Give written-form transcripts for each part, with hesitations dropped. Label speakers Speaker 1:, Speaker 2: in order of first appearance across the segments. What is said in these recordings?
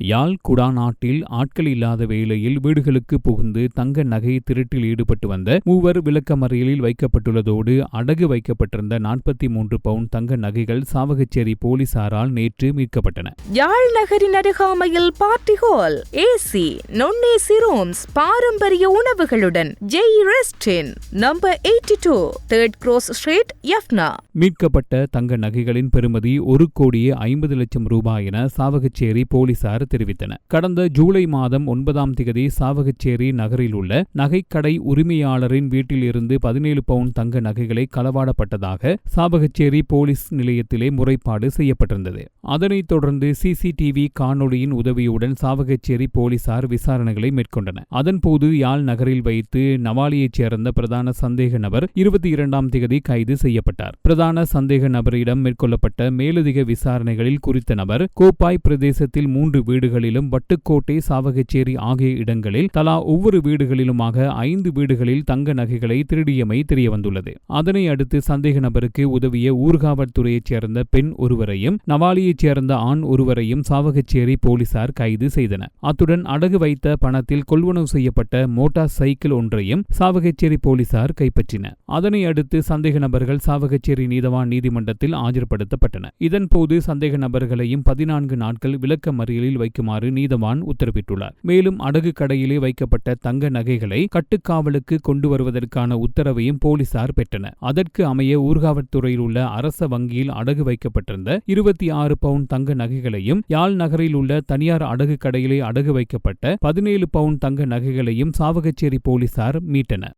Speaker 1: யாழ் குடாநாட்டில் ஆட்கள் இல்லாத வேளையில் வீடுகளுக்கு புகுந்து தங்க நகை திருட்டில் ஈடுபட்டு வந்த மூவர் விளக்கமறியலில் வைக்கப்பட்டுள்ளதோடு அடகு வைக்கப்பட்டிருந்த 43 பவுண்ட் தங்க நகைகள் சாவகச்சேரி போலீசாரால் நேற்று மீட்கப்பட்டன.
Speaker 2: யாழ் நகரின் அருகாமையில் party hall, AC, non-AC rooms, பாரம்பரிய உணவுகளுடன் Jai rest inn number 82 3rd Cross Street, Jaffna.
Speaker 1: மீட்கப்பட்ட தங்க நகைகளின் பெறுமதி 1,50,00,000 ரூபாய் என சாவகச்சேரி போலீசார் தெரிவித்தனர். கடந்த ஜூலை மாதம் 9ஆம் திகதி சாவகச்சேரி நகரில் உள்ள நகைக்கடை உரிமையாளரின் வீட்டில் இருந்து 17 பவுண்ட் தங்க நகைகளை களவாடப்பட்டதாக சாவகச்சேரி போலீஸ் நிலையத்திலே முறைப்பாடு செய்யப்பட்டிருந்தது. அதனைத் தொடர்ந்து சிசிடிவி காணொளியின் உதவியுடன் சாவகச்சேரி போலீசார் விசாரணைகளை மேற்கொண்டனர். அதன்போது யாழ் நகரில் வைத்து நவாலியைச் சேர்ந்த பிரதான சந்தேக நபர் 22ஆம் திகதி கைது செய்யப்பட்டார். பிரதான சந்தேக நபரிடம் மேற்கொள்ளப்பட்ட மேலதிக விசாரணைகளில் குறித்த நபர் கோப்பாய் பிரதேசத்தில் 3 வீடுகளிலும் வட்டுக்கோட்டை, சாவகச்சேரி ஆகிய இடங்களில் தலா ஒவ்வொரு வீடுகளிலுமாக 5 வீடுகளில் தங்க நகைகளை திருடியமை தெரியவந்துள்ளது. அதனை அடுத்து சந்தேக நபருக்கு உதவிய ஊர்காவல்துறையைச் சேர்ந்த பெண் ஒருவரையும் நவாலியைச் சேர்ந்த ஆண் ஒருவரையும் சாவகச்சேரி போலீசார் கைது செய்தனர். அத்துடன் அடகு வைத்த பணத்தில் கொள்வனவு செய்யப்பட்ட மோட்டார் சைக்கிள் ஒன்றையும் சாவகச்சேரி போலீசார் கைப்பற்றினர். அதனை அடுத்து சந்தேக நபர்கள் சாவகச்சேரி நீதவான் நீதிமன்றத்தில் ஆஜர்படுத்தப்பட்டனர். இதன்போது சந்தேக நபர்களையும் 14 நாட்கள் விளக்க மறியலில் வைக்குமாறு நீதவான் உத்தரவிட்டுள்ளார். மேலும் அடகு கடையிலே வைக்கப்பட்ட தங்க நகைகளை கட்டுக்காவலுக்கு கொண்டு வருவதற்கான உத்தரவையும் போலீசார் பெற்றனர். அதற்கு அமைய ஊர்காவல்துறையில் உள்ள அரச வங்கியில் அடகு வைக்கப்பட்டிருந்த 26 பவுண்ட் தங்க நகைகளையும் யாழ் நகரில் உள்ள தனியார் அடகு கடையிலே அடகு வைக்கப்பட்ட 17 பவுண்ட் தங்க நகைகளையும் சாவகச்சேரி போலீசார் மீட்டனர்.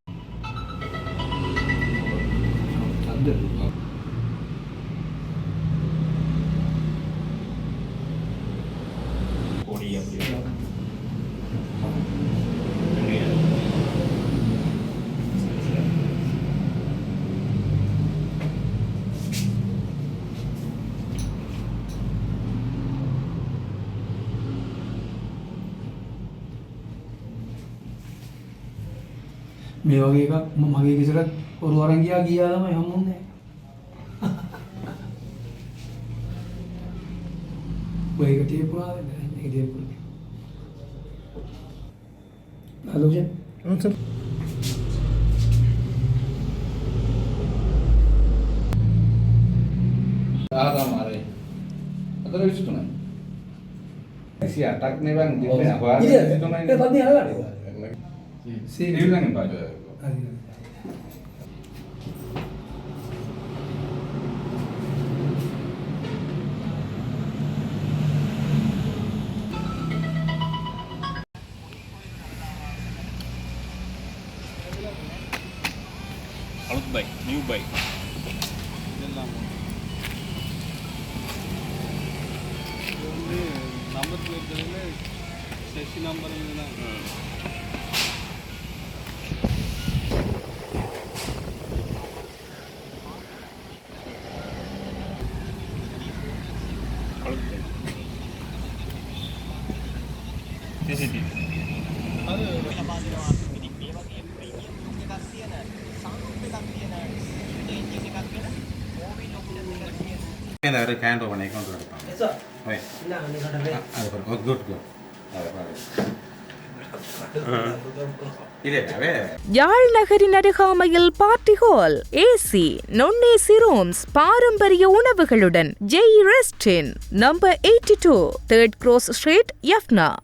Speaker 3: මේ වගේ එකක් මගේ ගෙසරත් ඔරු අරන් ගියා තමයි හම්බුනේ. ඔය එක තියපුවා මේක තියපුවා. ආලෝචන. සර්.
Speaker 4: ආදාමාරේ. අතර විශ්තුනයි. 108ක් නෙවෙයි දින්නේ අපා.
Speaker 3: විශ්තුනයි. ඒ පද්දී අහලා.
Speaker 4: Sini Pak.
Speaker 5: Alut bike, new bike. Number plate session number CCTV.
Speaker 4: Ini ada kan tuh menaikkan tuh. Good.
Speaker 2: யாழ் நகரின் அருகாமையில் party hall, AC, non-AC rooms, பாரம்பரிய உணவுகளுடன் Jai rest inn number 82 3rd Cross Street, யஃப்னா.